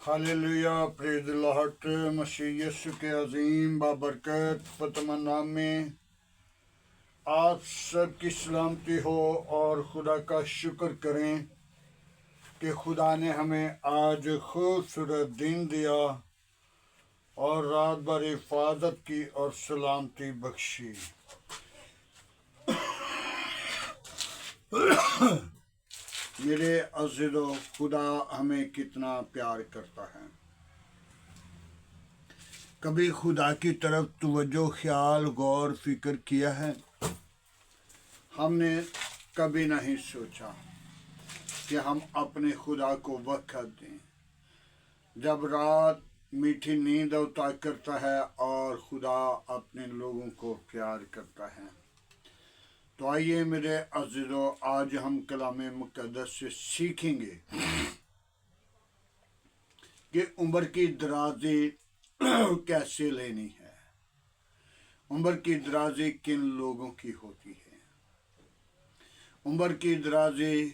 Hallelujah, praise the Lord. मसीह यीशु के अजीम बाबरकत फतमा नाम में आप सबकी सलामती हो और खुदा का शुक्र करें कि खुदा ने हमें आज खूबसूरत दिन दिया और रात भर हिफाजत की और सलामती बख्शी। मेरे अज़ीज़ो, खुदा हमें कितना प्यार करता है। कभी खुदा की तरफ तवज्जो, ख्याल, गौर, फिक्र किया है? हमने कभी नहीं सोचा कि हम अपने खुदा को वक्त दें जब रात मीठी नींद उतार करता है और खुदा अपने लोगों को प्यार करता है। तो आइए मेरे अज़ीज़ो, आज हम कलाम मुक़द्दस से सीखेंगे कि उम्र की दराज़ी कैसे लेनी है। उम्र की दराज़ी किन लोगों की होती है? उम्र की दराज़ी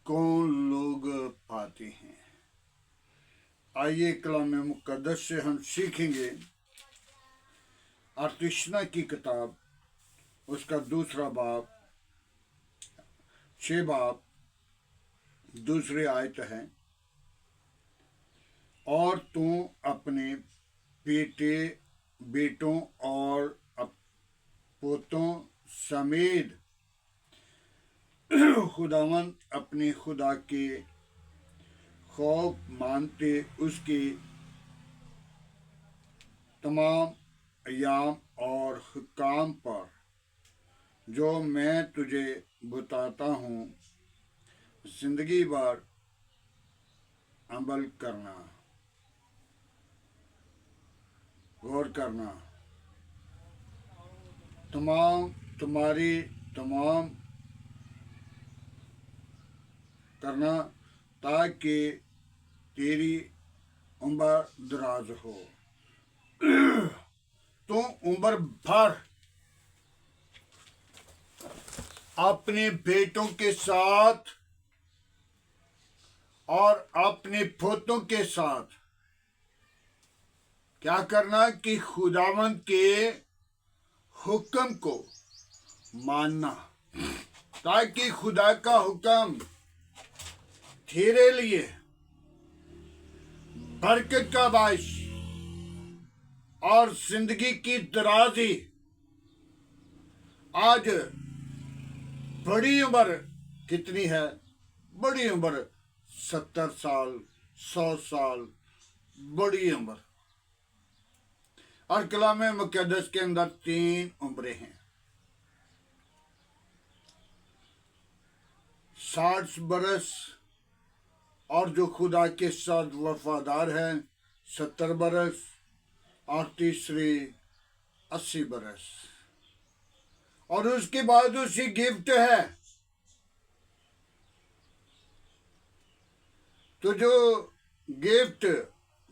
कौन लोग पाते हैं? आइए कलाम मुक़द्दस से हम सीखेंगे। अर्तिशना की किताब उसका 2 बाब 6 बाब 2 आयत है। और तू अपने बेटों और पोतों समेत खुदावंद अपने खुदा के खौफ मानते उसके तमाम अयाम और हुक्म पर जो मैं तुझे बताता हूँ जिंदगी भर अमल करना, गौर करना। तुम्हारी तमाम करना ताकि तेरी उम्र दराज हो। तो उम्र भर अपने बेटों के साथ और अपने पोतों के साथ क्या करना कि खुदावंद के हुक्म को मानना, ताकि खुदा का हुक्म तेरे लिए बरकत का बाइस और जिंदगी की दराजी। आज बड़ी उम्र कितनी है? बड़ी उम्र 70 साल, 100 साल, बड़ी उम्र। और कलाम मुक़द्दस के अंदर 3 उम्रें हैं। 60 बरस, और जो खुदा के साथ वफादार है 70 बरस, और तीसरी 80 बरस। और उसके बाद उसी गिफ्ट है। तो जो गिफ्ट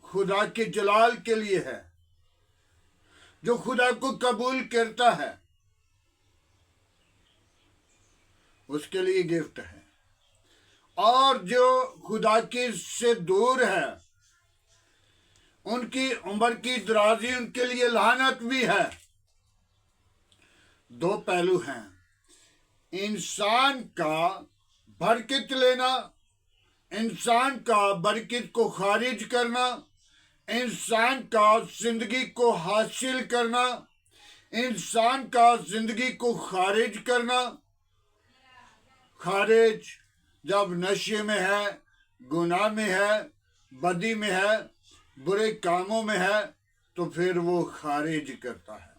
खुदा के जलाल के लिए है, जो खुदा को कबूल करता है, उसके लिए गिफ्ट है। और जो खुदा के से दूर है, उनकी उम्र की दराजी उनके लिए लानत भी है। 2 पहलू हैं। इंसान का बरकत लेना, इंसान का बरकत को खारिज करना, इंसान का जिंदगी को हासिल करना, इंसान का जिंदगी को खारिज करना। खारिज जब नशे में है, गुनाह में है, बदी में है, बुरे कामों में है, तो फिर वो खारिज करता है।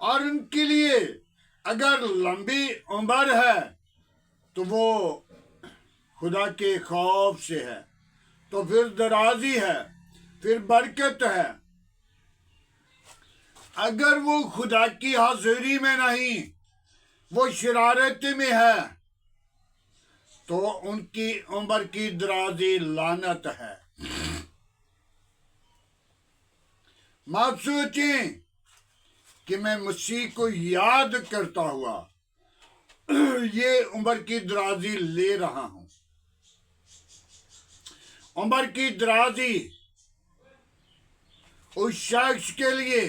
और उनके लिए अगर लंबी उम्र है तो वो खुदा के खौफ से है, तो फिर दराजी है, फिर बरकत है। अगर वो खुदा की हाजिरी में नहीं, वो शरारत में है, तो उनकी उम्र की दराजी लानत है। मत सोचें कि मैं मसीह को याद करता हुआ ये उम्र की दराजी ले रहा हूं। उम्र की दराजी उस शख्स के लिए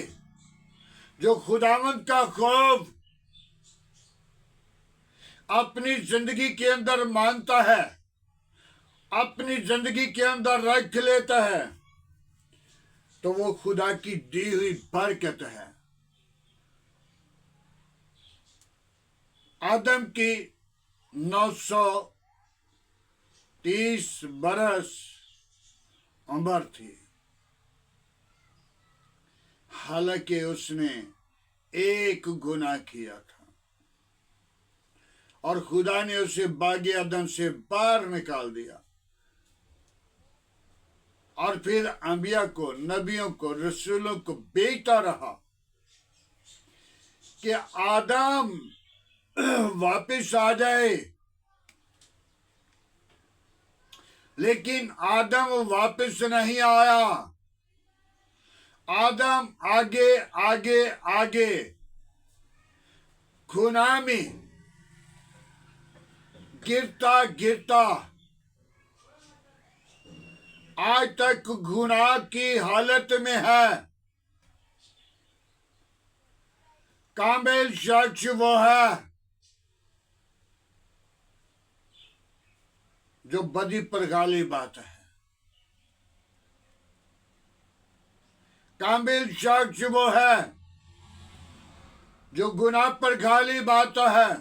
जो खुदावंद का खौफ अपनी जिंदगी के अंदर मानता है, अपनी जिंदगी के अंदर रख लेता है, तो वो खुदा की दी हुई बरकत है। आदम की 930 बरस उम्र थी, हालांकि उसने एक गुनाह किया था और खुदा ने उसे बागे अदन से बाहर निकाल दिया। और फिर अंबिया को, नबियों को, रसूलों को भेजता रहा कि आदम वापस आ जाए, लेकिन आदम वापस नहीं आया। आदम आगे आगे आगे गुनाह में गिरता गिरता आज तक गुनाह की हालत में है। कामिल शख्स वो है जो बदी पर गालिब आता है। कामिल शख्स वो है जो गुनाह पर गालिब आता है।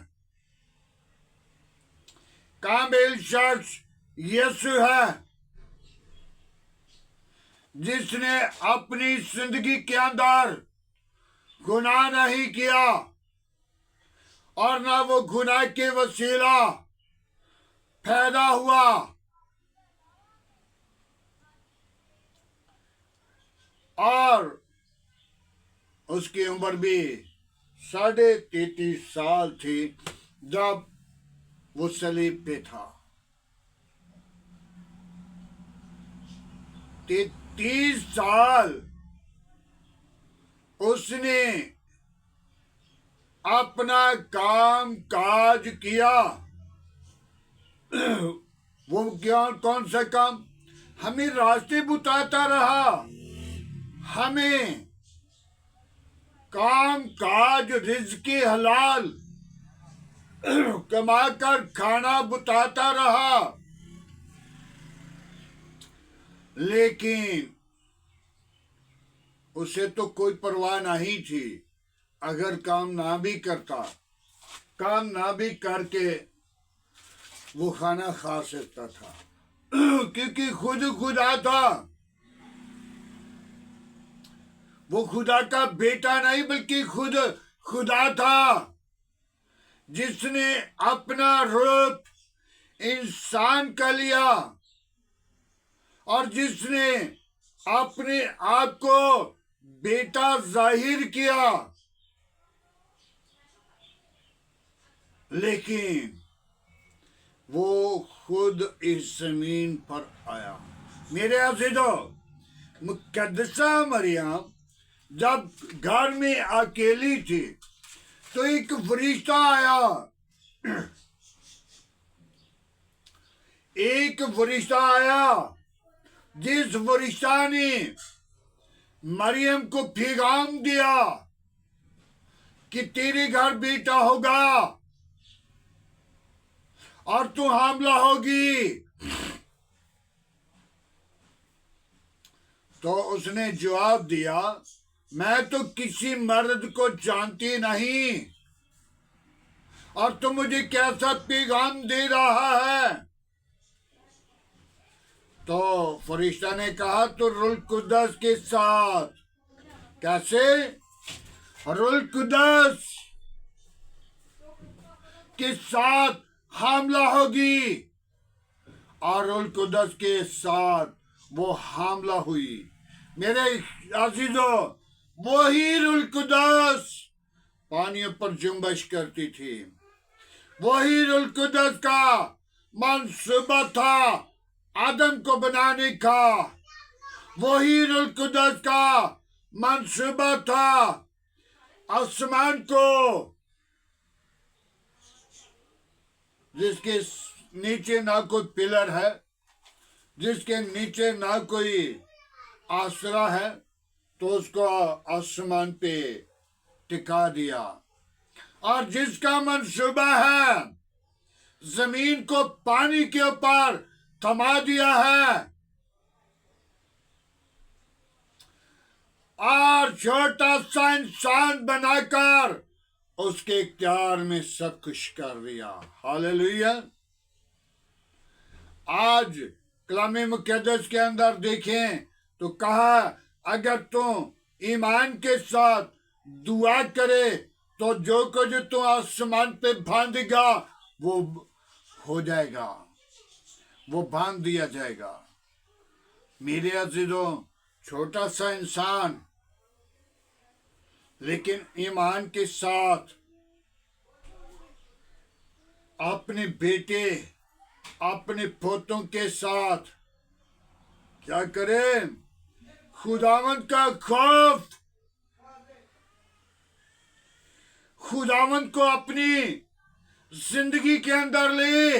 कामिल शख्स यीशु है जिसने अपनी जिंदगी के अंदर गुनाह नहीं किया और ना वो गुनाह के वसीला पैदा हुआ। और उसकी उम्र भी 33.5 साल थी जब वो सलीब पे था। 33 साल उसने अपना काम काज किया। वो कौन सा काम? हमें रास्ते बताता रहा, हमें काम काज रिज़्क़ हलाल कमाकर खाना बताता रहा। लेकिन उसे तो कोई परवाह नहीं थी। अगर काम ना भी करता, काम ना भी करके वो खाना खा सकता था क्योंकि खुद खुदा था। वो खुदा का बेटा नहीं बल्कि खुद खुदा था जिसने अपना रूप इंसान का लिया और जिसने अपने आप को बेटा जाहिर किया। लेकिन वो खुद इस जमीन पर आया। मेरे अज़ीज़ों, मुक़द्दसा मरियम जब घर में अकेली थी तो एक फरिश्ता आया। एक फरिश्ता आया जिस फरिश्ता ने मरियम को पैगाम दिया कि तेरे घर बेटा होगा और तू हामला होगी। तो उसने जवाब दिया, मैं तो किसी मर्द को जानती नहीं और तू मुझे कैसा पैगाम दे रहा है। तो फरिश्ता ने कहा, तो रूह कुद्दस के साथ। कैसे? रूह कुद्दस के साथ हमला होगी। और रूह कुद्दस के साथ वो हमला हुई। मेरे अजीजों, वही रूह कुद्दस पानियों पर जुम्बश करती थी। वही रूह कुद्दस का मंसूबा था आदम को बनाने का। वही रूह कुद्दस का मंसूबा था आसमान को, जिसके नीचे ना कोई पिलर है, जिसके नीचे ना कोई आसरा है, तो उसको आसमान पे टिका दिया। और जिसका मंसूबा है जमीन को पानी के ऊपर थमा दिया है, और छोटा सा इंसान बनाकर उसके इख्तियार में सब कुछ कर दिया। हालेलुया। आज कलाम मुक़द्दस के अंदर देखें तो कहा, अगर तुम ईमान के साथ दुआ करे तो जो कुछ तू आसमान पे बांधेगा वो हो जाएगा, वो बांध दिया जाएगा। मेरे अजीजों, छोटा सा इंसान लेकिन ईमान के साथ अपने बेटे, अपने पोतों के साथ क्या करे? खुदावंद का खौफ, खुदावंद को अपनी जिंदगी के अंदर ले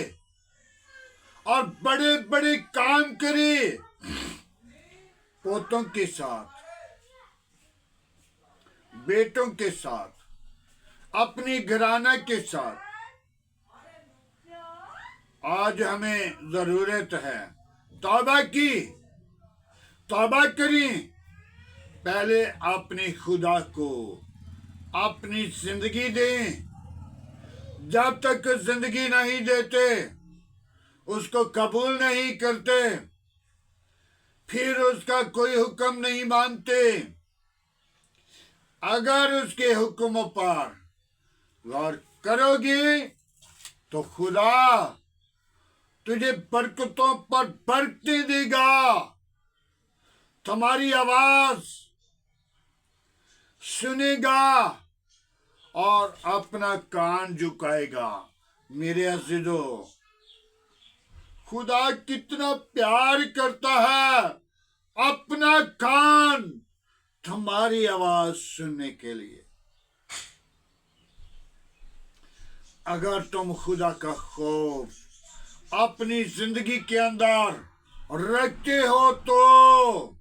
और बड़े बड़े काम करे। पोतों के साथ, बेटों के साथ, अपनी घराना के साथ। आज हमें जरूरत है तौबा की, तौबा करी। पहले अपने खुदा को अपनी जिंदगी दें। जब तक जिंदगी नहीं देते, उसको कबूल नहीं करते, फिर उसका कोई हुक्म नहीं मानते। अगर उसके हुक्मों पर गौर करोगी तो खुदा तुझे बरकतों पर बरकतें देगा। तुम्हारी आवाज सुनेगा और अपना कान झुकाएगा। मेरे अजीजों, खुदा कितना प्यार करता है अपना कान तुम्हारी आवाज सुनने के लिए। अगर तुम खुदा का खौफ अपनी जिंदगी के अंदर रखते हो तो,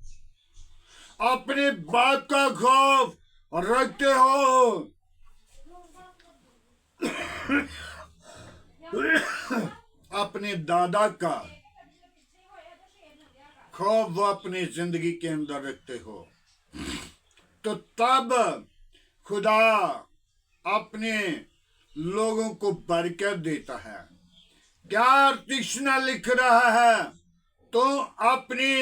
अपने बाप का खौफ रखते हो, अपने दादा का खौफ वो अपनी जिंदगी के अंदर रखते हो, तो तब खुदा अपने लोगों को बरकत देता है। क्या तृष्णा लिख रहा है? तो अपने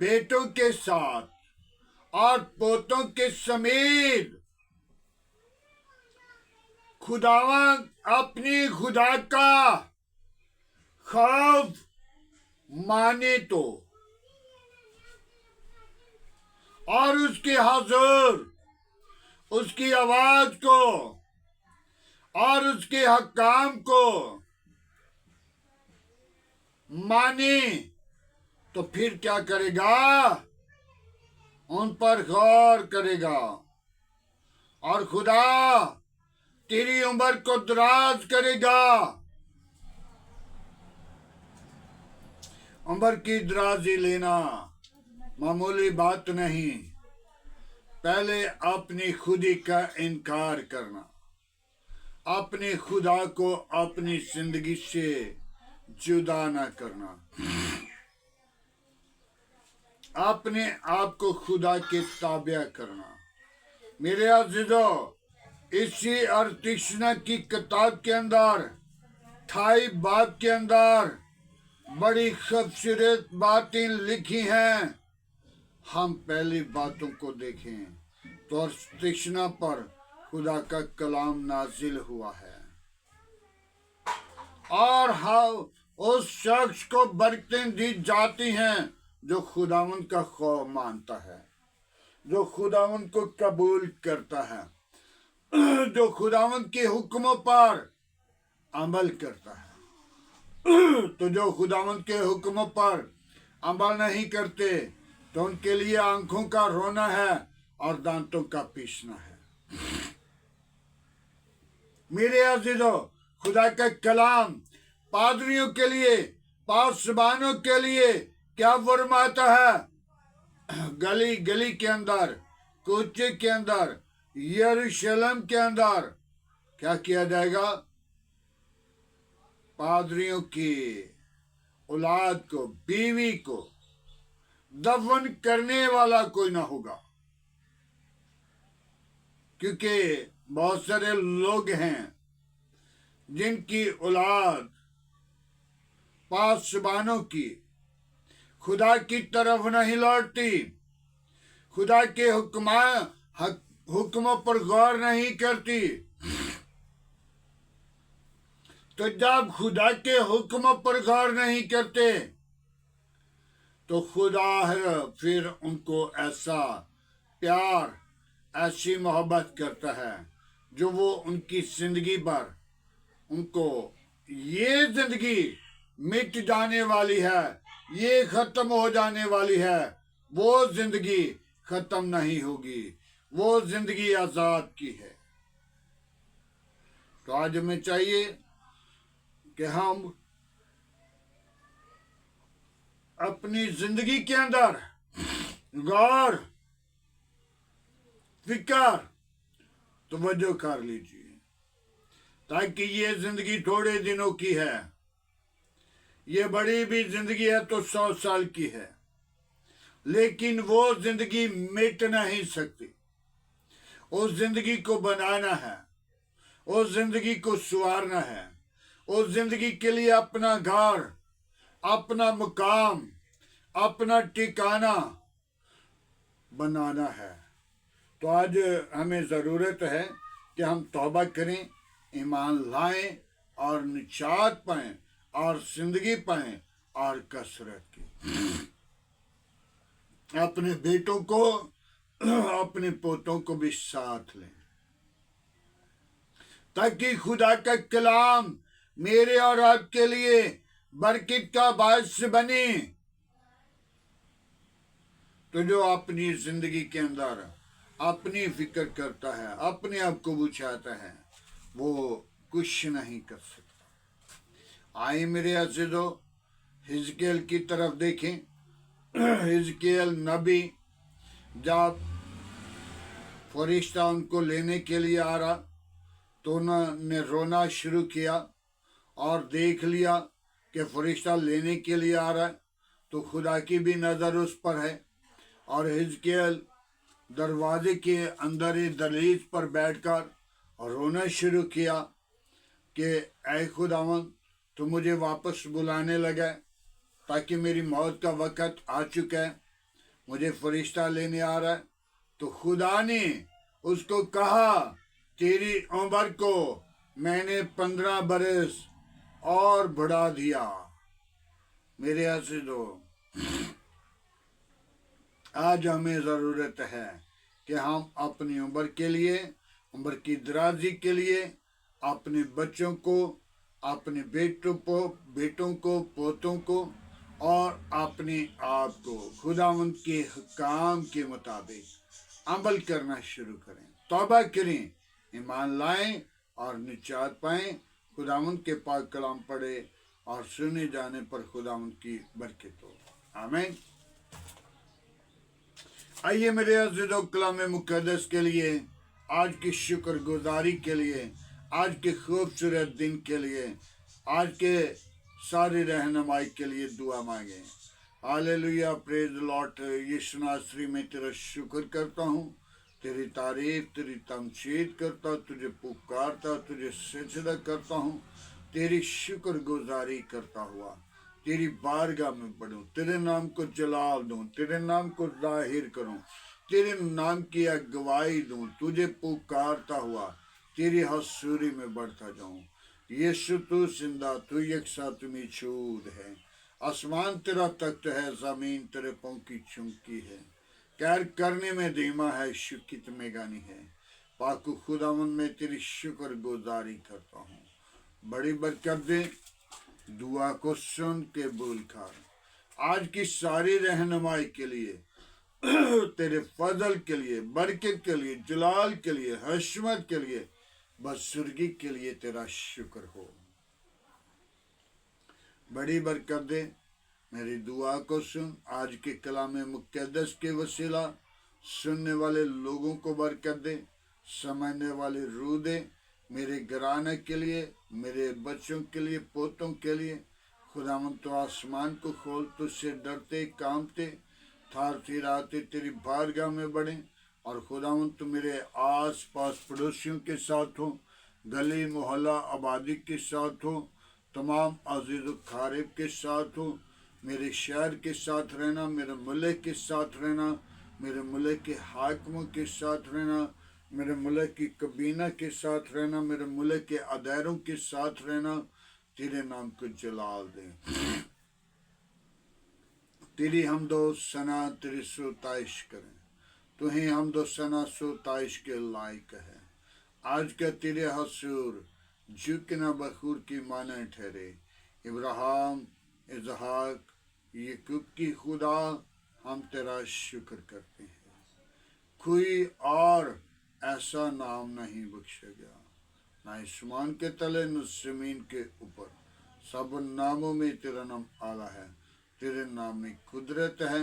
बेटों के साथ और पोतों के समेत खुदावंद अपनी खुदा का खौफ माने तो, और उसके हुजूर उसकी आवाज को और उसके हकाम को माने, तो फिर क्या करेगा? उन पर गौर करेगा और खुदा तेरी उम्र को दराज करेगा। उम्र की दराजी लेना मामूली बात नहीं। पहले अपनी खुदी का इनकार करना, अपने खुदा को अपनी जिंदगी से जुदा ना करना, अपने आप को खुदा के ताबिया करना। मेरे अजीजों, इसी और तृष्णा की किताब के अंदर 28 बाब के अंदर बड़ी खूबसूरत बातें लिखी हैं। हम पहली बातों को देखें तो तृष्णा पर खुदा का कलाम नाजिल हुआ है, और हाँ उस शख्स को बरकतें दी जाती हैं जो खुदावंद का खौफ मानता है, जो खुदावंद को कबूल करता है, जो खुदावंद के हुक्मों पर अमल करता है। तो जो खुदावंद के हुक्मों पर अमल नहीं करते, तो उनके लिए आंखों का रोना है और दांतों का पीसना है। मेरे अजीजों, खुदा का कलाम पादरियों के लिए पासबानों के लिए क्या फरमाता है? गली गली के अंदर, कोचे के अंदर, यरूशलेम के अंदर क्या किया जाएगा? पादरियों की औलाद को, बीवी को दफन करने वाला कोई ना होगा, क्योंकि बहुत सारे लोग हैं जिनकी औलाद पासबानों की खुदा की तरफ नहीं लौटती, खुदा के हुक्मों पर गौर नहीं करती। तो जब खुदा के हुक्मों पर गौर नहीं करते तो खुदा है फिर उनको ऐसा प्यार, ऐसी मोहब्बत करता है जो वो उनकी जिंदगी पर, उनको ये जिंदगी मिट जाने वाली है, ये खत्म हो जाने वाली है, वो जिंदगी खत्म नहीं होगी, वो जिंदगी आजाद की है। तो आज हमें चाहिए कि हम अपनी जिंदगी के अंदर गौर, फिक्र, तवज्जो कर लीजिए, ताकि ये जिंदगी थोड़े दिनों की है। ये बड़ी भी जिंदगी है तो 100 साल की है, लेकिन वो जिंदगी मिट नहीं सकती। उस जिंदगी को बनाना है, उस जिंदगी को सुधारना है, उस जिंदगी के लिए अपना घर, अपना मुकाम, अपना ठिकाना बनाना है। तो आज हमें ज़रूरत है कि हम तौबा करें, ईमान लाएं और निजात पाएं और जिंदगी पाएं और कसरत की। अपने बेटों को, अपने पोतों को भी साथ लें, ताकि खुदा का कलाम मेरे और आपके लिए बरकत का बायस बने। तो जो अपनी जिंदगी के अंदर अपनी फिक्र करता है, अपने आप को बुझाता है, वो कुछ नहीं कर सकता। आए मेरे अज़ीज़ों, हिजकेल की तरफ देखें। हिजकेल नबी जब फरिश्ता उनको लेने के लिए आ रहा तो उन्होंने रोना शुरू किया और देख लिया कि फरिश्ता लेने के लिए आ रहा है, तो खुदा की भी नज़र उस पर है। और हिजकेल दरवाजे के अंदर ही दहलीज पर बैठकर रोना शुरू किया कि ऐ खुदावंद, तो मुझे वापस बुलाने लगा, ताकि मेरी मौत का वक़्त आ चुका है, मुझे फरिश्ता लेने आ रहा है। तो खुदा ने उसको कहा, तेरी उम्र को मैंने 15 बरस और बढ़ा दिया। मेरे अज़ीज़ों, आज हमें ज़रूरत है कि हम अपनी उम्र के लिए, उम्र की दराजी के लिए अपने बच्चों को, अपने बेटों को, पोतों को और अपने आप को खुदावंद के हुक्म के मुताबिक अमल करना शुरू करें, तौबा करें, ईमान लाएं और निजात पाएं। खुदावंद के पाक कलाम पढ़े और सुने जाने पर खुदावंद की बरकत हो। आमीन। आइए मेरे अज़ीज़ों, कलाम मुक़द्दस के लिए, आज की शुक्रगुजारी के लिए, आज के खूबसूरत दिन के लिए, आज के सारी रहनुमाई के लिए दुआ मांगे। Hallelujah, praise Lord. यीशु नासरी में तेरा शुक्र करता हूँ, तेरी तारीफ, तेरी तमजीद करता, तुझे पुकारता, तुझे सजदा करता हूँ, तेरी शुक्रगुजारी करता हुआ तेरी बारगाह में पढ़ूं, तेरे नाम को जलाल दूं, तेरे नाम को जाहिर करूं, तेरे नाम की अगवाई दूं, तुझे पुकारता हुआ तेरी हसूरी में बढ़ता जाऊं। यीशु तू जिंदा, तू यकसा, तू मौजूद है। आसमान तेरा तख्त है, जमीन तेरे पांव की चुमकी है। कैर करने में धीमा है, शुकित में गानी है। पाकू खुदावन में तेरी शुक्र गुजारी करता हूँ। बड़ी बरकत दे, दुआ को सुन के बोल कर, आज की सारी रहनुमाई के लिए, तेरे फजल के लिए, बरकत के लिए, जलाल के लिए, हशमत के लिए, बजुर्गी के लिए तेरा शुक्र हो। बड़ी बरकत दे। मेरी दुआ को सुन। आज के कलाम मुक़द्दस के वसीला सुनने वाले लोगों को बरकत दे, समझने वाले रूह दे। मेरे घराने के लिए, मेरे बच्चों के लिए, पोतों के लिए खुदावंद तो आसमान को खोल, तुझसे डरते कांपते थार थिराते तेरी बारगाह में बढ़े। और खुदावंद तो मेरे आस पास पड़ोसियों के साथ हो, गली मोहल्ला आबादी के साथ हो, तमाम अजीज़ खारिब के साथ हो, मेरे शहर के साथ रहना, मेरे मुल्क के साथ रहना, मेरे मुल्क के हाकिमों के साथ रहना, मेरे मुल्क की कबीना के साथ रहना, मेरे मुल्क के अदारों के साथ रहना। तेरे नाम को जलाल दे। तेरी हमदो सना तेरी सोताइश करें। तू ही हमदो सना सोताइश के लायक है। आज का तेरे हसूर झुकना बखूर की माने ठहरे। इब्राहिम, इसहाक, याकूब की खुदा, हम तेरा शुक्र करते हैं। कोई और ऐसा नाम नहीं बख्शा गया, ना आसमान के तले न जमीन के ऊपर। सब नामों में तेरा नाम आला है। तेरे नाम में कुदरत है।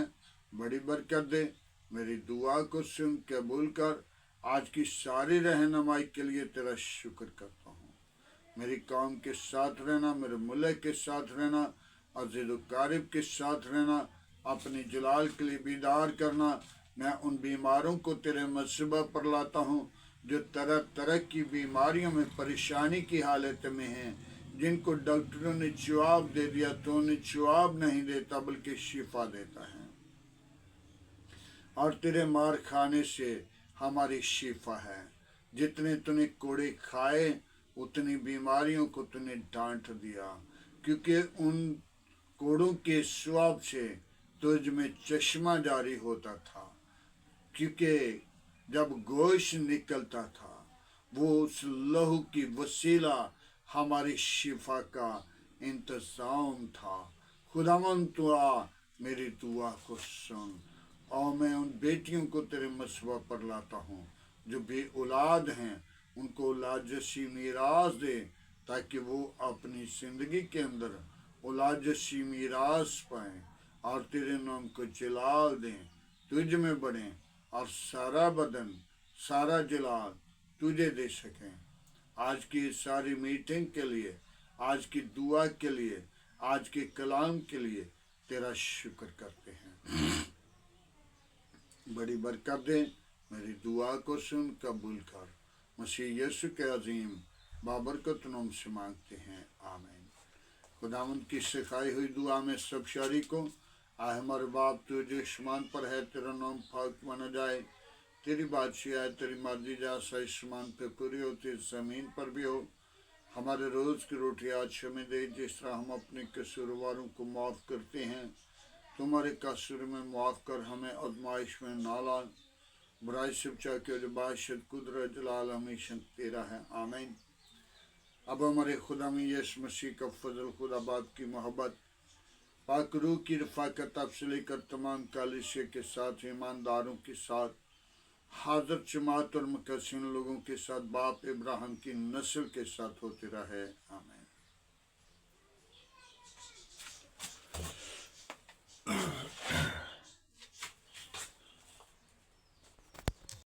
बड़ी बरकत दे। मेरी दुआ को सुन कबूल कर। आज की सारी रहनुमाई के लिए तेरा शुक्र करता हूँ। मेरी कौम के साथ रहना, मेरे मुल्क के साथ रहना, अजीज़ कारिब के साथ रहना, अपनी जलाल के लिए बीदार करना। मैं उन बीमारों को तेरे मसबा पर लाता हूँ जो तरह तरह की बीमारियों में परेशानी की हालत में हैं, जिनको डॉक्टरों ने जवाब दे दिया तो उन्हें जवाब नहीं देता बल्कि शिफा देता है। और तेरे मार खाने से हमारी शिफा है। जितने तूने कोड़े खाए उतनी बीमारियों को तूने डांट दिया, क्योंकि उन कोड़ों के स्वाब से तुझ में चश्मा जारी होता था। क्योंकि जब गोश्त निकलता था वो उस लहू की वसीला हमारी शिफा का इंतज़ाम था। खुदावंद तू आ, मेरी दुआ को सुन। और मैं उन बेटियों को तेरे मसबा पर लाता हूँ जो बे औलाद हैं, उनको औलाद जैसी मीरास दे, ताकि वो अपनी ज़िंदगी के अंदर औलाद जैसी मीरास पाएँ और तेरे नाम को जलाल दें, तुझ में बढ़ें और सारा बदन, सारा जलाल तुझे दे सकें। आज की सारी मीटिंग के लिए, आज की दुआ के लिए, आज के कलाम के लिए तेरा शुक्र करते हैं। बड़ी बरकत दे। मेरी दुआ को सुन कबूल कर। मसीह यीशु के अजीम बाबरकत नाम से मांगते हैं, आमीन। खुदावंद की सिखाई हुई दुआ में सब शरीकों, आए हमारे बाप तू जो आसमान पर है, तेरा नाम पाक माना जाए, तेरी बादशाही आए, तेरी मर्जी जैसा आसमान पे पूरी होती ज़मीन पर भी हो। हमारे रोज़ की रोटी आज हमें दे, जिस तरह हम अपने कसूरवारों को माफ़ करते हैं, तुम्हारे कसूर में माफ़ कर, हमें आज़माइश में ना ला, बुराई से बचा के जो बादशाह कुदरत जलाल हमेशा तेरा है, आमीन। अब हमारे खुदा में यीशु मसीह का फजल, खुदा बाप की मोहब्बत, पाक रूह की रफ़ाकत अब से लेकर तमाम कलीसिया के साथ, ईमानदारों के साथ, हाज़र जमात और मुकस्सिन लोगों के साथ, बाप इब्राहिम की नस्ल के साथ होते रहे, आमीन।